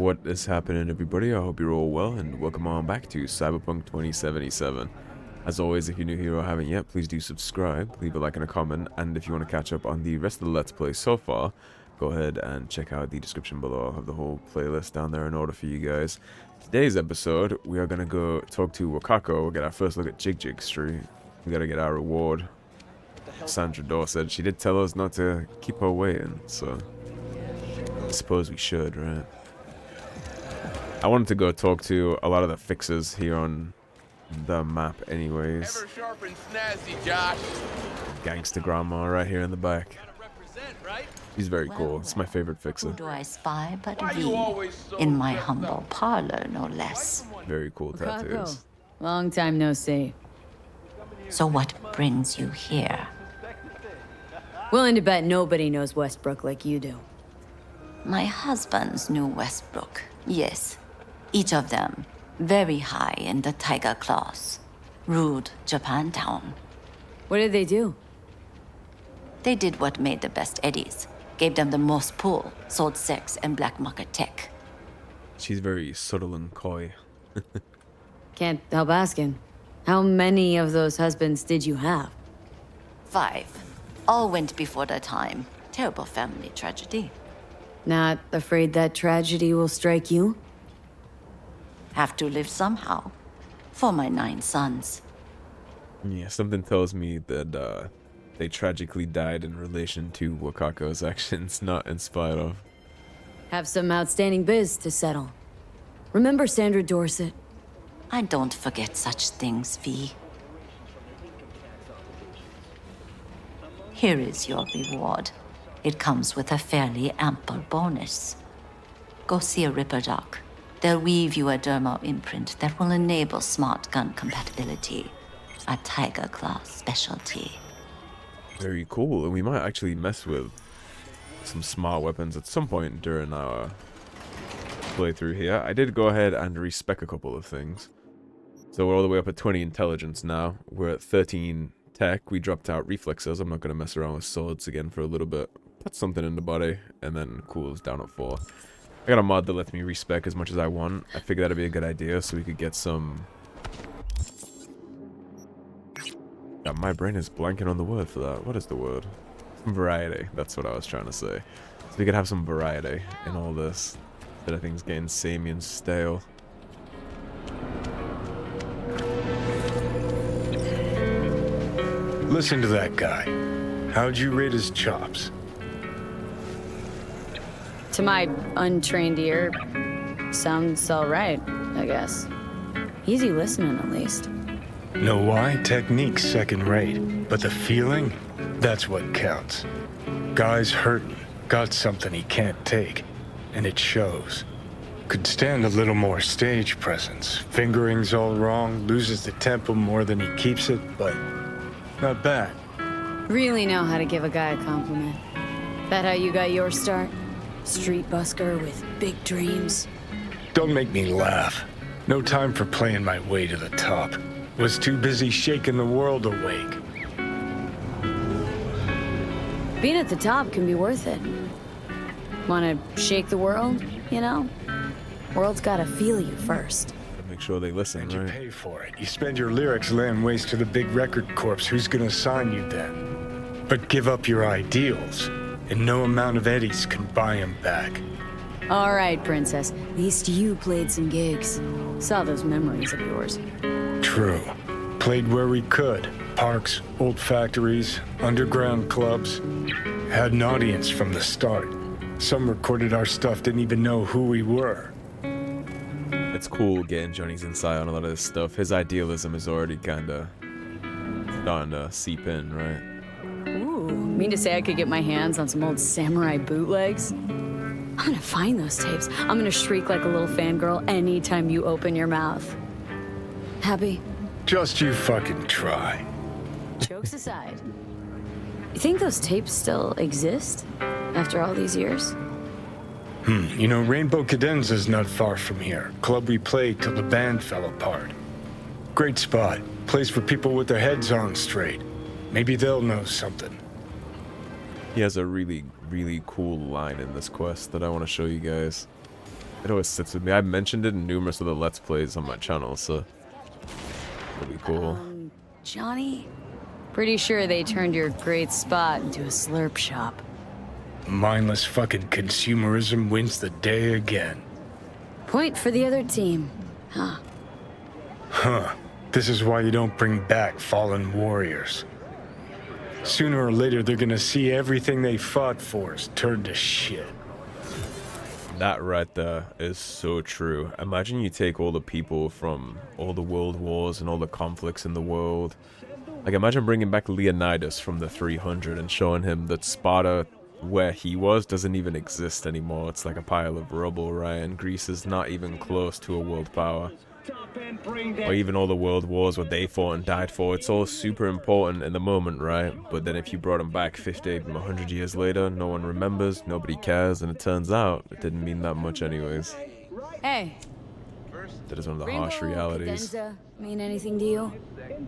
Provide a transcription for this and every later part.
What is happening, everybody? I hope you're all well, and welcome on back to Cyberpunk 2077. As always, if you're new here or haven't yet, please do subscribe, leave a like and a comment, and if you want to catch up on the rest of the Let's Play so far, go ahead and check out the description below. I'll have the whole playlist down there in order for you guys. Today's episode, we are going to go talk to Wakako, get our first look at Jig Street. We got to get our reward. Sandra Dorr said she did tell us not to keep her waiting, so I suppose we should, right? I wanted to go talk to a lot of the fixers here on the map anyways. Ever sharp and snazzy, Josh. Gangsta grandma right here in the back. Right? She's very cool. It's my favorite fixer. Who do I spy but Why thee? you always so In my dressed humble up? parlor, no less. Very cool tattoos. Wakako, long time no see. So what brings you here? Willing to bet nobody knows Westbrook like you do. My husbands knew Westbrook, yes. Each of them very high in the tiger class. Ruled Japantown. What did they do? They did what made the best eddies. Gave them the most pull, sold sex and black market tech. She's very subtle and coy. Can't help asking. How many of those husbands did you have? 5. All went before their time. Terrible family tragedy. Not afraid that tragedy will strike you? Have to live somehow. For my 9 sons. Yeah, something tells me that they tragically died in relation to Wakako's actions, not in spite of. Have some outstanding biz to settle. Remember Sandra Dorset? I don't forget such things, V. Here is your reward. It comes with a fairly ample bonus. Go see a Ripper Doc. They'll weave you a dermal imprint that will enable smart gun compatibility. A Tiger Class specialty. Very cool, and we might actually mess with some smart weapons at some point during our playthrough here. I did go ahead and respec a couple of things. So we're all the way up at 20 intelligence now. We're at 13 tech. We dropped out reflexes. I'm not going to mess around with swords again for a little bit. Put something in the body, and then cools down at 4. I got a mod that lets me respec as much as I want. I figured that'd be a good idea so we could get some... Yeah, my brain is blanking on the word for that. What is the word? Some variety. That's what I was trying to say. So we could have some variety in all this. Instead of things getting samey and stale. Listen to that guy. How'd you rate his chops? To my untrained ear, sounds all right, I guess. Easy listening, at least. Know why? Technique's second rate, but the feeling? That's what counts. Guy's hurting, got something he can't take, and it shows. Could stand a little more stage presence. Fingering's all wrong, loses the tempo more than he keeps it, but not bad. Really know how to give a guy a compliment. That how you got your start? Street busker with big dreams. Don't make me laugh. No time for playing my way to the top. Was too busy shaking the world awake. Being at the top can be worth it. Wanna shake the world, you know? World's gotta feel you first. Make sure they listen, And you right? pay for it. You spend your lyrics laying waste to the big record corps. Who's gonna sign you then? But give up your ideals, and no amount of eddies can buy them back. All right, princess. At least you played some gigs. Saw those memories of yours. True. Played where we could. Parks, old factories, underground clubs. Had an audience from the start. Some recorded our stuff, didn't even know who we were. It's cool getting Johnny's insight on a lot of this stuff. His idealism is already kinda starting to seep in, right? Ooh, mean to say I could get my hands on some old samurai bootlegs? I'm gonna find those tapes. I'm gonna shriek like a little fangirl anytime you open your mouth. Happy? Just you fucking try. Jokes aside. You think those tapes still exist? After all these years? You know, Rainbow Cadenza's not far from here. Club we played till the band fell apart. Great spot. Place for people with their heads on straight. Maybe they'll know something. He has a really cool line in this quest that I want to show you guys. It always sits with me. I've mentioned it in numerous other Let's Plays on my channel, so it'll be cool. Johnny? Pretty sure they turned your great spot into a slurp shop. Mindless fucking consumerism wins the day again. Point for the other team. Huh. Huh. This is why you don't bring back fallen warriors. Sooner or later, they're gonna see everything they fought for is turned to shit. That right there is so true. Imagine you take all the people from all the world wars and all the conflicts in the world. Like, imagine bringing back Leonidas from the 300 and showing him that Sparta, where he was, doesn't even exist anymore. It's like a pile of rubble, right? And Greece is not even close to a world power. Or even all the world wars, what they fought and died for. It's all super important in the moment, right? But then if you brought them back 50, 100 years later, no one remembers, nobody cares, and it turns out it didn't mean that much anyways. Hey. That is one of the harsh realities. Cadenza mean anything to you?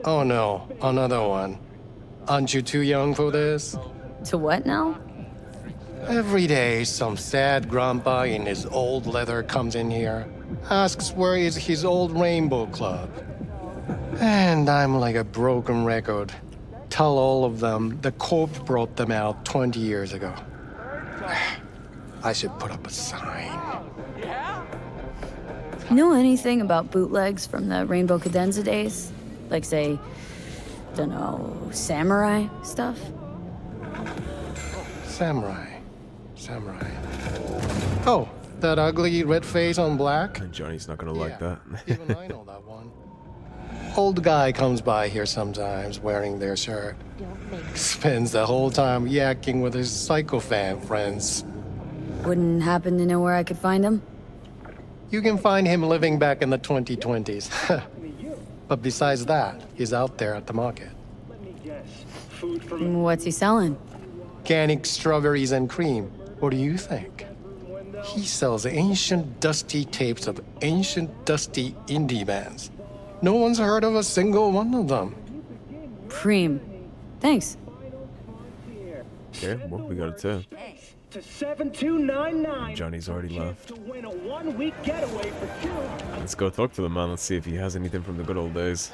Oh no, another one. Aren't you too young for this? To what now? Every day, some sad grandpa in his old leather comes in here, asks where is his old Rainbow Club. And I'm like a broken record. Tell all of them the Corp brought them out 20 years ago. I should put up a sign. Know anything about bootlegs from the Rainbow Cadenza days? Like, say, dunno, samurai stuff? Samurai. Oh, that ugly red face on black? Johnny's not gonna like that. Even I know that one. Old guy comes by here sometimes wearing their shirt. Spends the whole time yakking with his psychofan friends. Wouldn't happen to know where I could find him? You can find him living back in the 2020s. But besides that, he's out there at the market. What's he selling? Organic strawberries and cream. What do you think? He sells ancient dusty tapes of ancient dusty indie bands. No one's heard of a single one of them. Preem. Thanks. Okay, well, we got it too. To 7299. Johnny's already left. To win a 1-week getaway for 2. Let's go talk to the man. Let's see if he has anything from the good old days.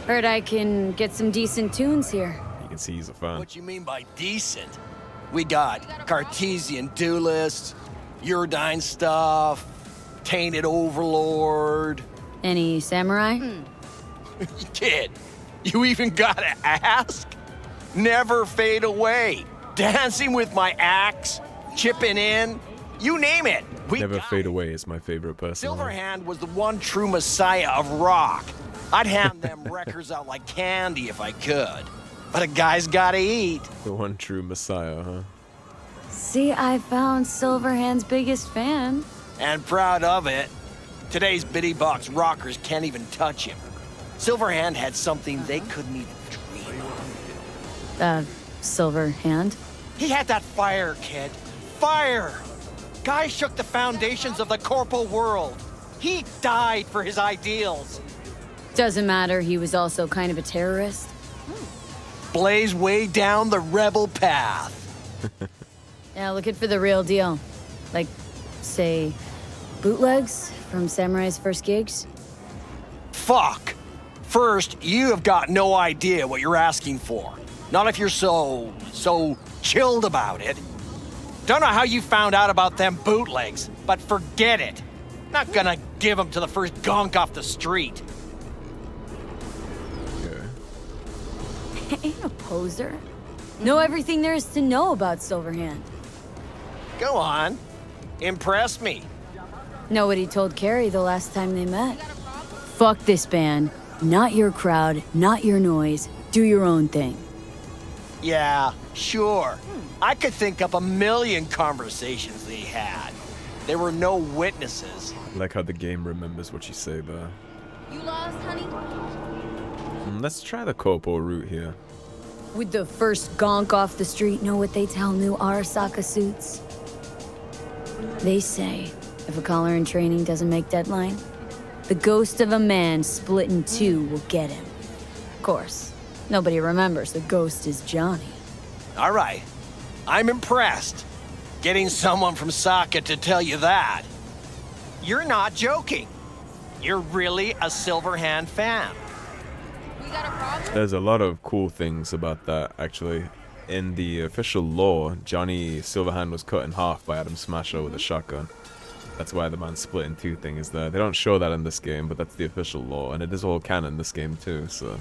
Heard I can get some decent tunes here. You can see he's a fan. What you mean by decent? We got Cartesian duelists, Uridine stuff, Tainted Overlord. Any samurai? Kid, you even gotta ask? Never fade away. Dancing with my axe, chipping in, you name it. We Never got Fade it. Away is my favorite personally. Silverhand was the one true messiah of rock. I'd hand them records out like candy if I could. But a guy's gotta eat. The one true messiah, huh? See, I found Silverhand's biggest fan. And proud of it. Today's bitty box rockers can't even touch him. Silverhand had something they couldn't even dream of. Silverhand? He had that fire, kid. Fire! Guy shook the foundations of the corporal world. He died for his ideals. Doesn't matter, he was also kind of a terrorist. Blaze way down the rebel path. Yeah, looking for the real deal. Like, say, bootlegs from Samurai's first gigs? Fuck! First, you have got no idea what you're asking for. Not if you're so chilled about it. Don't know how you found out about them bootlegs, but forget it. Not gonna give them to the first gunk off the street. Okay. Ain't a poser. Know everything there is to know about Silverhand. Go on. Impress me. Know what he told Carrie the last time they met. Fuck this band. Not your crowd, not your noise. Do your own thing. Yeah, sure. I could think up a million conversations they had. There were no witnesses. I like how the game remembers what you say there. You lost, honey? Let's try the Corpo route here. Would the first gonk off the street know what they tell new Arasaka suits? They say, if a caller in training doesn't make deadline, the ghost of a man split in two will get him. Of course, nobody remembers the ghost is Johnny. All right. I'm impressed. Getting someone from Saka to tell you that. You're not joking. You're really a Silverhand fan. There's a lot of cool things about that, actually. In the official lore, Johnny Silverhand was cut in half by Adam Smasher with a shotgun. That's why the man split in two thing is there. They don't show that in this game, but that's the official lore, and it is all canon in this game too, so...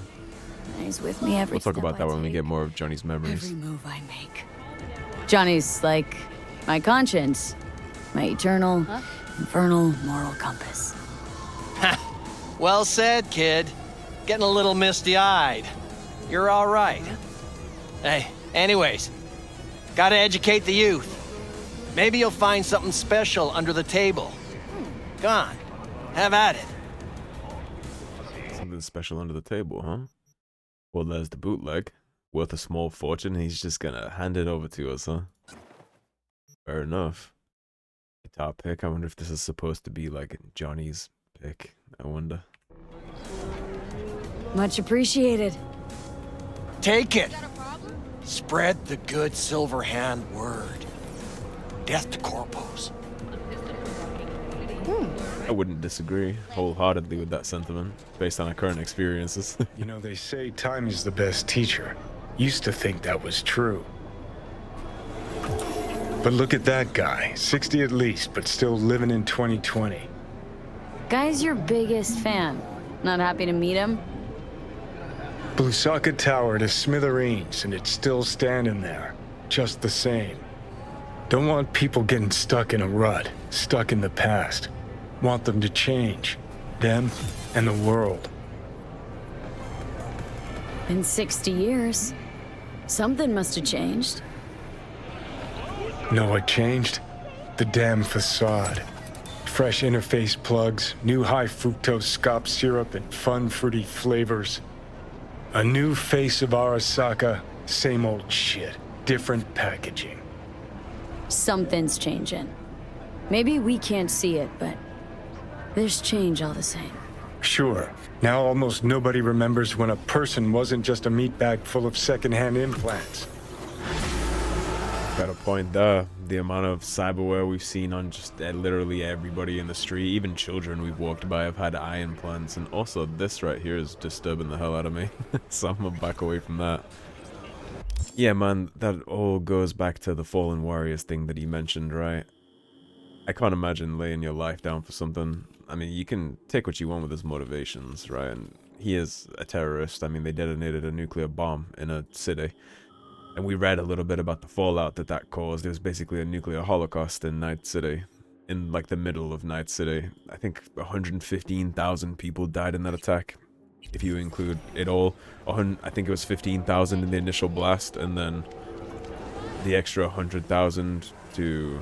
He's with me every We'll talk step about that I when we take, get more of Johnny's memories. every move I make. Johnny's like my conscience, my eternal, infernal moral compass. Well said, kid. Getting a little misty-eyed. You're all right. Hey, anyways, gotta educate the youth. Maybe you'll find something special under the table. Go on, have at it. Something special under the table, huh? Well, there's the bootleg. Worth a small fortune, he's just gonna hand it over to us, huh? Fair enough. Guitar pick, I wonder if this is supposed to be like Johnny's pick. I wonder. Much appreciated. Take it. Spread the good Silverhand word. Death to corpos. I wouldn't disagree wholeheartedly with that sentiment, based on our current experiences. You know, they say time is the best teacher. Used to think that was true. But look at that guy, 60 at least, but still living in 2020. Guy's your biggest fan. Not happy to meet him? Blusaka Tower to smithereens, and it's still standing there, just the same. Don't want people getting stuck in a rut, stuck in the past. Want them to change, them and the world. In 60 years. Something must have changed. Know what changed? The damn facade. Fresh interface plugs, new high fructose scop syrup, and fun fruity flavors. A new face of Arasaka, same old shit, different packaging. Something's changing. Maybe we can't see it, but there's change all the same. Sure, now almost nobody remembers when a person wasn't just a meat bag full of secondhand implants. Got a point there. The amount of cyberware we've seen on just literally everybody in the street, even children we've walked by have had eye implants, and also this right here is disturbing the hell out of me. So I'm gonna back away from that. Yeah, man, that all goes back to the Fallen Warriors thing that he mentioned, right? I can't imagine laying your life down for something. I mean, you can take what you want with his motivations, right? And he is a terrorist. I mean, they detonated a nuclear bomb in a city. And we read a little bit about the fallout that that caused. It was basically a nuclear holocaust in Night City. In, like, the middle of Night City. I think 115,000 people died in that attack. If you include it all. I think it was 15,000 in the initial blast, and then the extra 100,000 to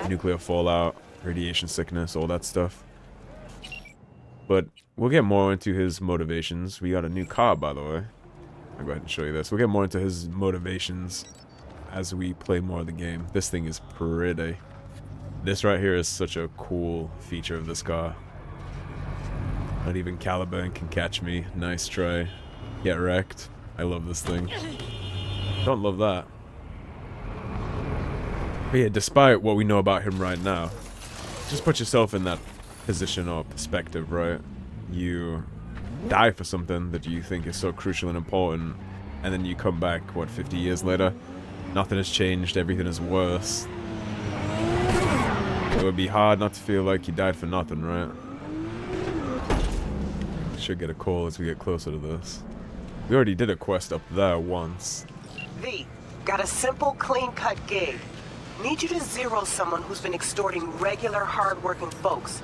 nuclear fallout, radiation sickness, all that stuff. But we'll get more into his motivations. We got a new car, by the way. I'll go ahead and show you this. We'll get more into his motivations as we play more of the game. This thing is pretty. This right here is such a cool feature of this car. Not even Caliban can catch me. Nice try. Get wrecked. I love this thing. Don't love that. But yeah, despite what we know about him right now, just put yourself in that position or perspective, right? You die for something that you think is so crucial and important, and then you come back, what, 50 years later? Nothing has changed, everything is worse. It would be hard not to feel like you died for nothing, right? Should get a call as we get closer to this. We already did a quest up there once. V, got a simple, clean-cut gig. Need you to zero someone who's been extorting regular, hard-working folks.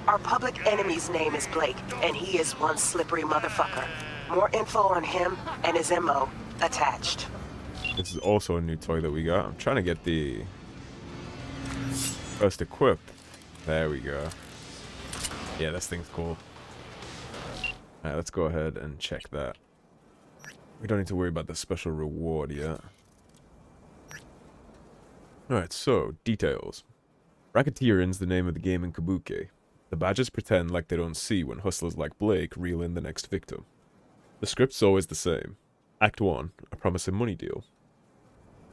Our public enemy's name is Blake, and he is one slippery motherfucker. More info on him and his MO attached. This is also a new toy that we got. I'm trying to get the first equip. There we go. Yeah, this thing's cool. Alright, let's go ahead and check that. We don't need to worry about the special reward yet. Alright, so, details. Racketeering's the name of the game in Kabuki. The badges pretend like they don't see when hustlers like Blake reel in the next victim. The script's always the same. Act 1, a promising money deal.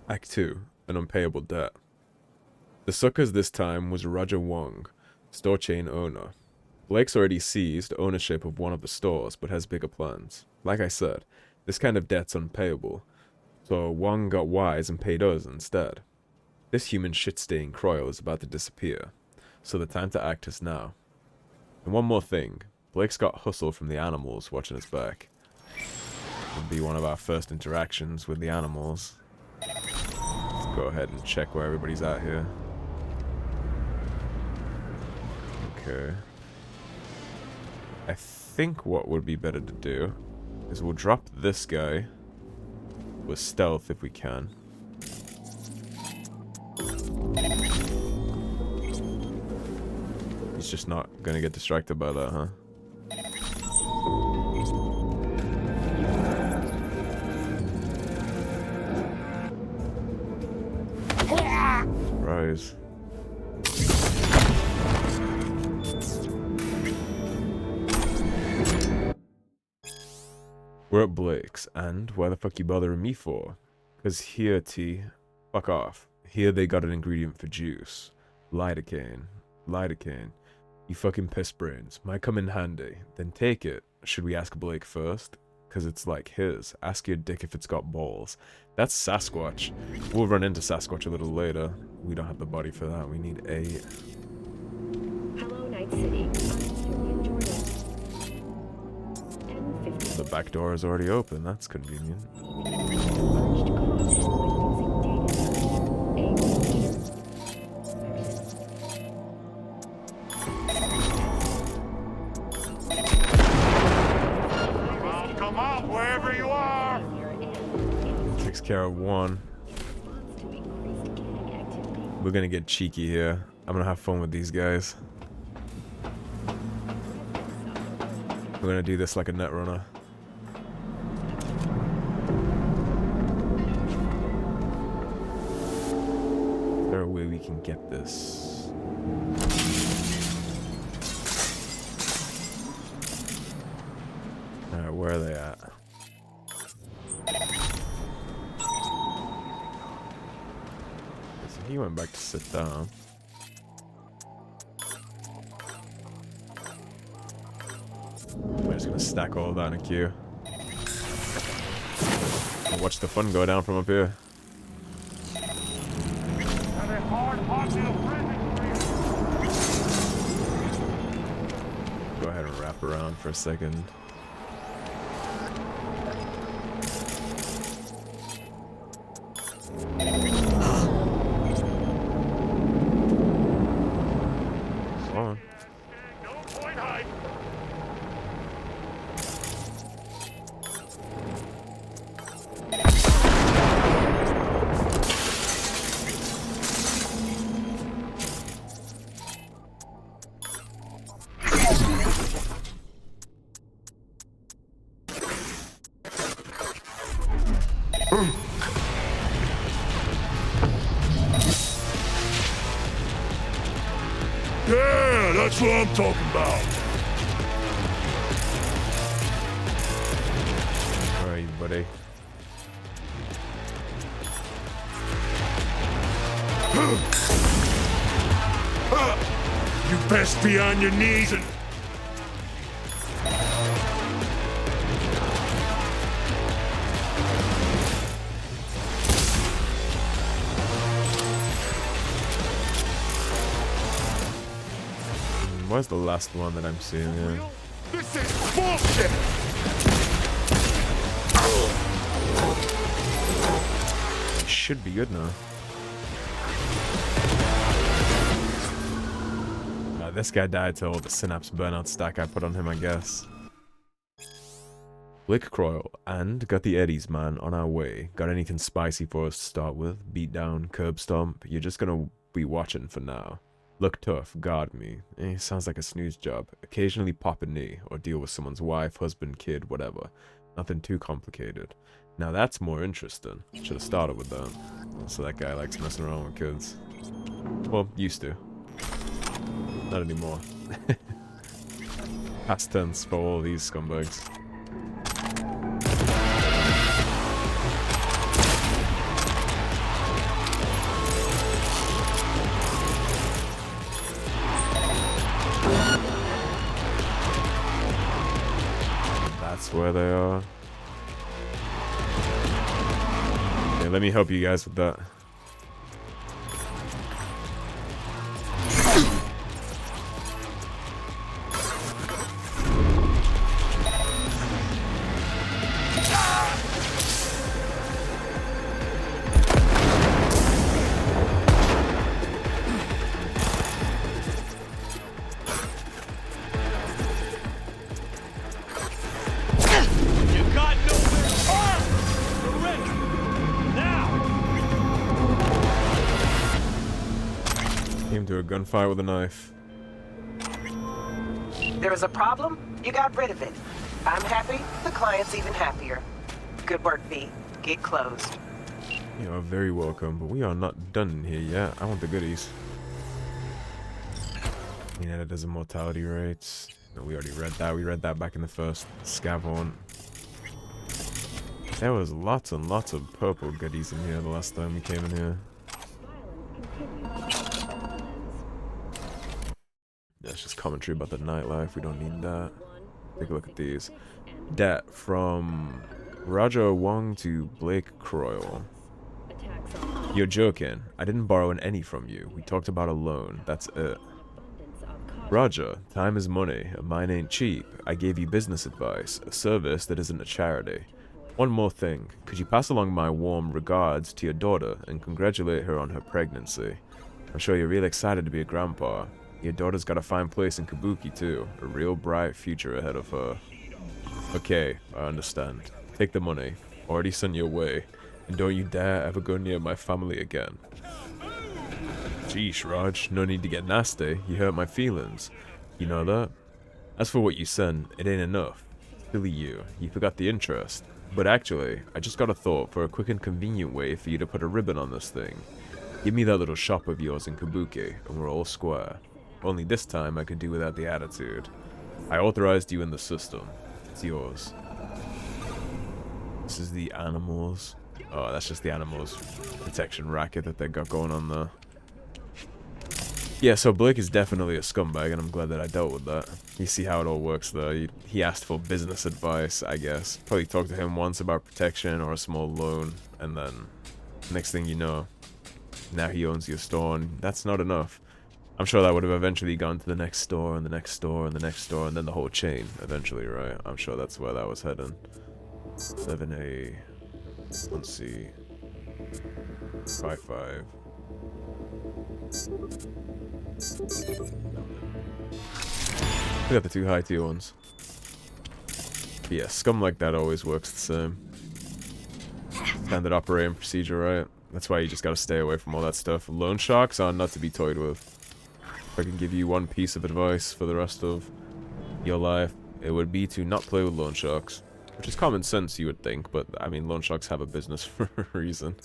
Act 2, an unpayable debt. The suckers this time was Roger Wong, store chain owner. Blake's already seized ownership of one of the stores, but has bigger plans. Like I said, this kind of debt's unpayable, so Wong got wise and paid us instead. This human shit-stained Croyle is about to disappear, so the time to act is now. And one more thing, Blake's got hustle from the animals watching his back. It'll be one of our first interactions with the animals. Let's go ahead and check where everybody's at here. Okay. I think what would be better to do is we'll drop this guy with stealth if we can. He's just not gonna get distracted by that, huh? Rise. We're at Blake's, and why the fuck you bothering me for? Cause here, T, fuck off. Here they got an ingredient for juice. Lidocaine. Lidocaine. You fucking piss brains. Might come in handy. Then take it. Should we ask Blake first? Cause it's like his. Ask your dick if it's got balls. That's Sasquatch. We'll run into Sasquatch a little later. We don't have the body for that. We need a... Hello, Night City. I'm Jordan. The back door is already open. That's convenient. Come out wherever you are. Takes care of one. We're gonna get cheeky here. I'm gonna have fun with these guys. We're gonna do this like a net runner. Is there a way we can get this? Alright, where are they at? So he went back to sit down. We're just gonna stack all of that in a queue. And watch the fun go down from up here. Go ahead and wrap around for a second. Come on. Yeah, that's what I'm talking about. Where are you, buddy? You best be on your knees and... Where's the last one that I'm seeing here? This is bullshit! Should be good now. This guy died to all the synapse burnout stack I put on him, I guess. Blake Croyle, and got the Eddies, man, on our way. Got anything spicy for us to start with? Beat down, curb stomp? You're just gonna be watching for now. Look tough, guard me. Sounds like a snooze job. Occasionally pop a knee, or deal with someone's wife, husband, kid, whatever. Nothing too complicated. Now that's more interesting. Should have started with that. So that guy likes messing around with kids. Well, used to. Not anymore. Past tense for all these scumbags. swear they are. Okay, let me help you guys with that. Came to a gunfight with a knife. There was a problem, you got rid of it. I'm happy, the client's even happier. Good work, V. Gig closed. You are very welcome, but we are not done in here yet. I want the goodies. Yeah, that does immortality rates. No, we already read that. We read that back in the first Scavon. There was lots and lots of purple goodies in here the last time we came in here. That's just commentary about the nightlife. We don't need that. Take a look at these. Debt from Roger Wong to Blake Croyle. You're joking. I didn't borrow an any from you. We talked about a loan. That's it. Roger, time is money, and mine ain't cheap. I gave you business advice, a service that isn't a charity. One more thing. Could you pass along my warm regards to your daughter and congratulate her on her pregnancy? I'm sure you're real excited to be a grandpa. Your daughter's got a fine place in Kabuki, too. A real bright future ahead of her. Okay, I understand. Take the money. Already sent your way. And don't you dare ever go near my family again. Jeesh, Raj. No need to get nasty. You hurt my feelings. You know that? As for what you sent, it ain't enough. Silly you. You forgot the interest. But actually, I just got a thought for a quick and convenient way for you to put a ribbon on this thing. Give me that little shop of yours in Kabuki, and we're all square. Only this time I could do without the attitude. I authorized you in the system. It's yours. This is the animals. Oh, that's just the animals protection racket that they got going on there. Yeah, so Blake is definitely a scumbag, and I'm glad that I dealt with that. You see how it all works there. He asked for business advice, I guess. Probably talked to him once about protection or a small loan, and then next thing you know, now he owns your store, and that's not enough. I'm sure that would have eventually gone to the next store, and the next store, and the next store, and then the whole chain, eventually, right? I'm sure that's where that was heading. 7A... Let's see... 5-5... We got the two high tier ones. But yeah, scum like that always works the same. Standard operating procedure, right? That's why you just gotta stay away from all that stuff. Loan sharks are not to be toyed with. If I can give you one piece of advice for the rest of your life, it would be to not play with loan sharks. Which is common sense, you would think, but I mean, loan sharks have a business for a reason.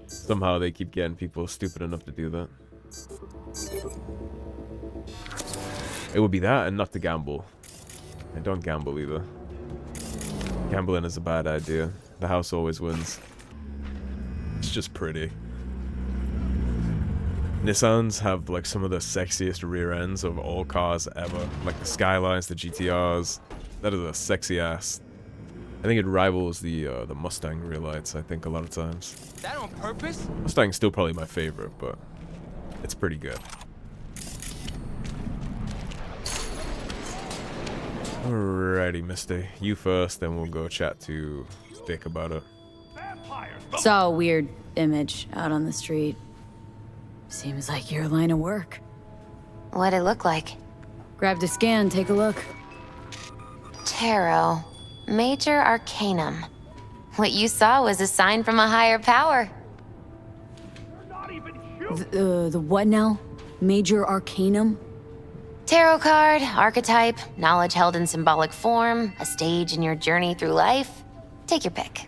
Somehow they keep getting people stupid enough to do that. It would be that and not to gamble. And don't gamble either. Gambling is a bad idea. The house always wins. It's just pretty. Nissans have like some of the sexiest rear ends of all cars ever. Like the Skylines, the GTRs. That is a sexy ass. I think it rivals the Mustang rear lights, I think, a lot of times. That on purpose? Mustang's still probably my favorite, but it's pretty good. Alrighty, Misty. You first, then we'll go chat to Vic about it. Saw a weird image out on the street. Seems like your line of work. What'd it look like? Grabbed a scan, take a look. Tarot. Major Arcanum. What you saw was a sign from a higher power. The what now? Major Arcanum? Tarot card, archetype, knowledge held in symbolic form, a stage in your journey through life. Take your pick.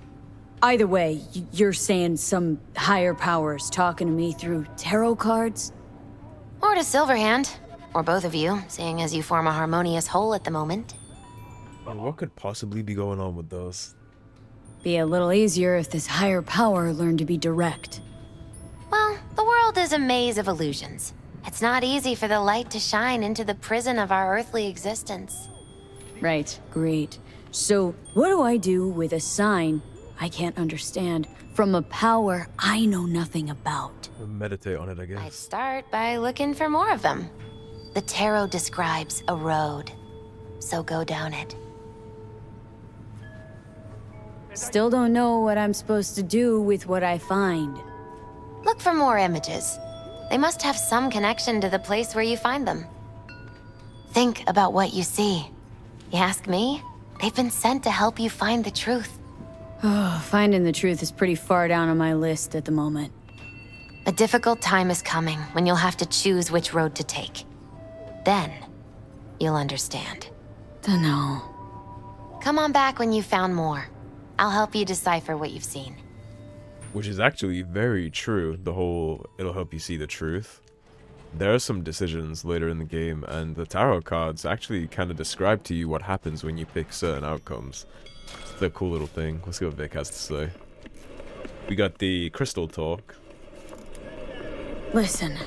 Either way, you're saying some higher powers talking to me through tarot cards? Or to Silverhand. Or both of you, seeing as you form a harmonious whole at the moment. What could possibly be going on with those? Be a little easier if this higher power learned to be direct. Well, the world is a maze of illusions. It's not easy for the light to shine into the prison of our earthly existence. Right, great. So, what do I do with a sign I can't understand from a power I know nothing about? Meditate on it, I I'd guess. start by looking for more of them. The tarot describes a road, so go down it. Still don't know what I'm supposed to do with what I find. Look for more images. They must have some connection to the place where you find them. Think about what you see. You ask me? They've been sent to help you find the truth. Oh, finding the truth is pretty far down on my list at the moment. A difficult time is coming when you'll have to choose which road to take. Then, you'll understand. Dunno. Come on back when you've found more. I'll help you decipher what you've seen. Which is actually very true, the whole it'll help you see the truth. There are some decisions later in the game, and the tarot cards actually kind of describe to you what happens when you pick certain outcomes. It's a cool little thing. Let's see what Vic has to say. We got the crystal talk. Listen,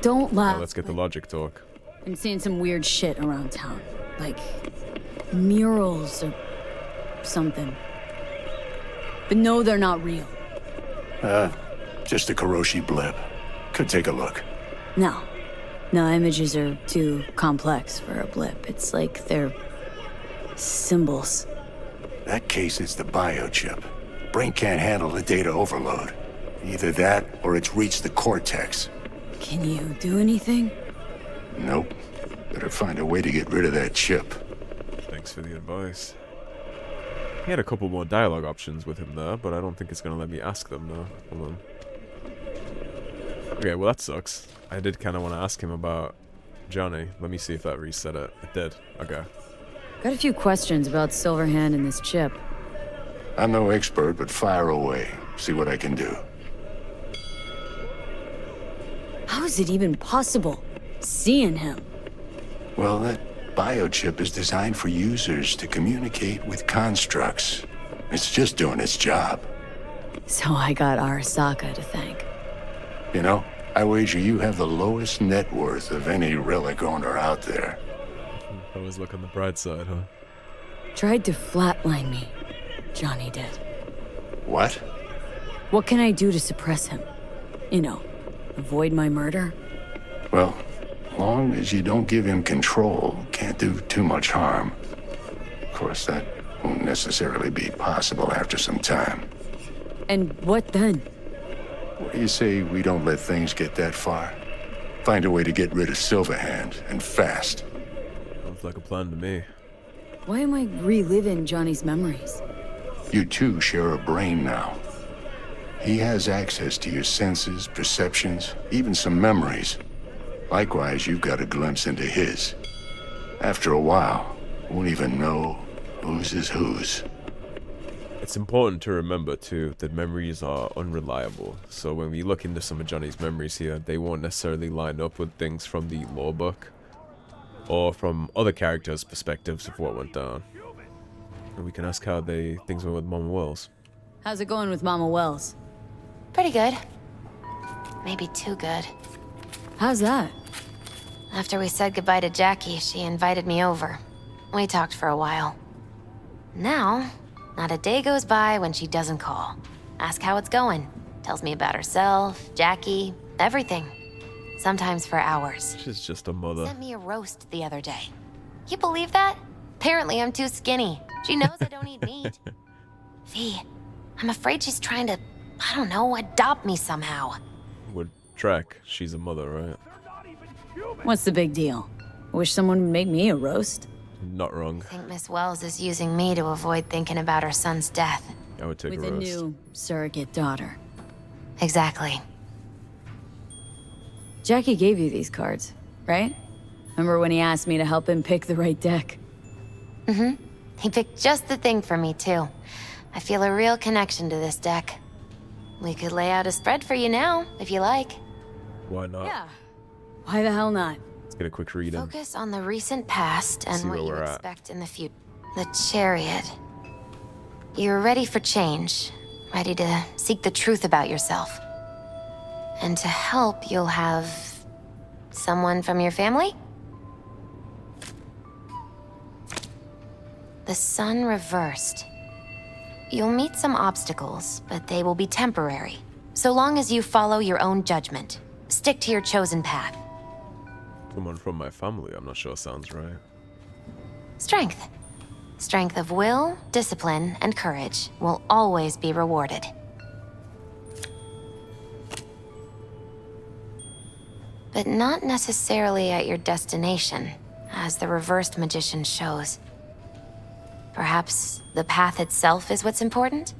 don't laugh. Now let's get the logic talk. I'm seeing some weird shit around town. Like, murals or something. But no, they're not real. Just a Karoshi blip. Could take a look. No. No, images are too complex for a blip. It's like they're symbols. That case is the biochip. Brain can't handle the data overload. Either that, or it's reached the cortex. Can you do anything? Nope. Better find a way to get rid of that chip. Thanks for the advice. He had a couple more dialogue options with him there, but I don't think it's gonna let me ask them now. Hold on. Okay, well that sucks. I did kind of want to ask him about Johnny. Let me see if that reset it. It did. Okay. Got a few questions about Silverhand and this chip. I'm no expert, but fire away. See what I can do. How is it even possible? Seeing him? Well, that biochip is designed for users to communicate with constructs. It's just doing its job. So I got Arasaka to thank. You know, I wager you have the lowest net worth of any relic owner out there. Always look on the bright side, huh? Tried to flatline me. Johnny did. What? What can I do to suppress him? You know, avoid my murder? Well, long as you don't give him control, can't do too much harm. Of course, that won't necessarily be possible after some time. And what then? What do you say we don't let things get that far? Find a way to get rid of Silverhand, and fast. Sounds like a plan to me. Why am I reliving Johnny's memories? You two share a brain now. He has access to your senses, perceptions, even some memories. Likewise, you've got a glimpse into his. After a while, you won't even know whose is whose. It's important to remember, too, that memories are unreliable. So when we look into some of Johnny's memories here, they won't necessarily line up with things from the lore book, or from other characters' perspectives of what went down. And we can ask how things went with Mama Wells. How's it going with Mama Wells? Pretty good. Maybe too good. How's that? After we said goodbye to Jackie, she invited me over. We talked for a while. Now, not a day goes by when she doesn't call. Ask how it's going. Tells me about herself, Jackie, everything. Sometimes for hours. She's just a mother. Sent me a roast the other day. You believe that? Apparently I'm too skinny. She knows I don't eat meat. V, I'm afraid she's trying to, I don't know, adopt me somehow. Would track. She's a mother, right? What's the big deal? Wish someone would make me a roast. Not wrong. I think Miss Wells is using me to avoid thinking about her son's death. I would take With a a roast. new surrogate daughter. Exactly. Jackie gave you these cards, right? Remember when he asked me to help him pick the right deck? Mm-hmm. He picked just the thing for me, too. I feel a real connection to this deck. We could lay out a spread for you now, if you like. Why not? Yeah. Why the hell not? Let's get a quick read in. Focus on the recent past See and what where you we're at. expect in the future. The Chariot. You're ready for change. Ready to seek the truth about yourself. And to help, you'll have someone from your family? The sun reversed. You'll meet some obstacles, but they will be temporary. So long as you follow your own judgment. Stick to your chosen path. Someone from my family, I'm not sure sounds right. Strength. Strength of will, discipline, and courage will always be rewarded. But not necessarily at your destination, as the reversed magician shows. Perhaps the path itself is what's important,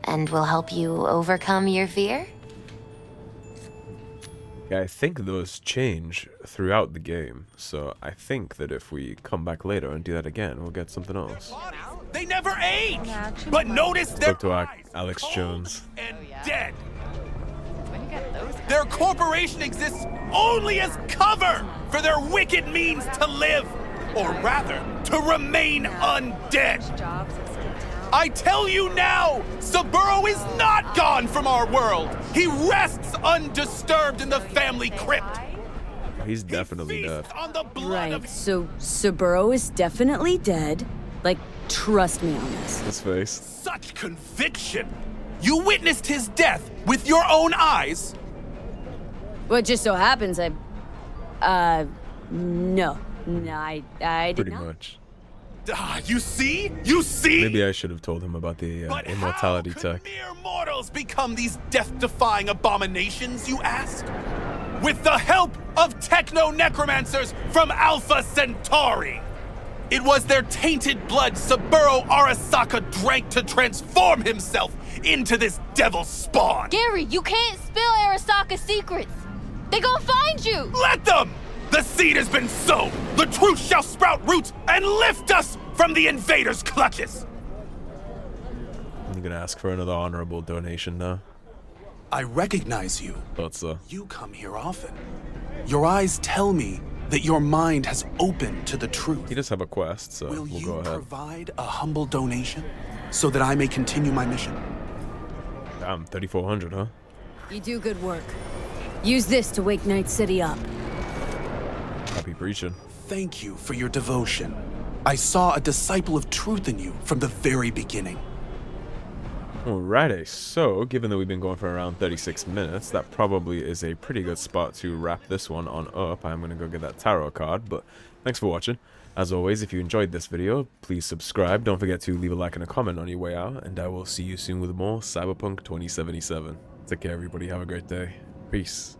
and will help you overcome your fear? Yeah, I think those change throughout the game, so I think that if we come back later and do that again, we'll get something else. They never age! But notice their Spoke to eyes, Alex cold Jones. and dead. Their corporation exists only as cover for their wicked means to live, or rather, to remain undead. I tell you now, Saburo is not gone from our world. He rests undisturbed in the family crypt. He's definitely dead. On the blood Right, of so Saburo is definitely dead. Like, trust me on this. His face. such conviction. You witnessed his death with your own eyes. Well, it just so happens no. No, I did Pretty not. much. You see? You see? Maybe I should have told him about the But immortality how could tech. mere mortals become these death-defying abominations, you ask? With the help of techno-necromancers from Alpha Centauri! It was their tainted blood Saburo Arasaka drank to transform himself into this devil spawn! Gary, you can't spill Arasaka's secrets! They gonna find you! Let them! The seed has been sown! The truth shall sprout roots and lift us from the invaders' clutches! I'm gonna ask for another honorable donation now. I recognize you. Thought so. You come here often. Your eyes tell me that your mind has opened to the truth. He does have a quest, so Will we'll you go ahead. provide a humble donation so that I may continue my mission? Damn, 3,400, huh? You do good work. Use this to wake Night City up. Happy preaching. Thank you for your devotion. I saw a disciple of truth in you from the very beginning. Alrighty, so given that we've been going for around 36 minutes, that probably is a pretty good spot to wrap this one on up. I'm going to go get that tarot card, but thanks for watching. As always, if you enjoyed this video, please subscribe. Don't forget to leave a like and a comment on your way out, and I will see you soon with more Cyberpunk 2077. Take care, everybody. Have a great day. Peace.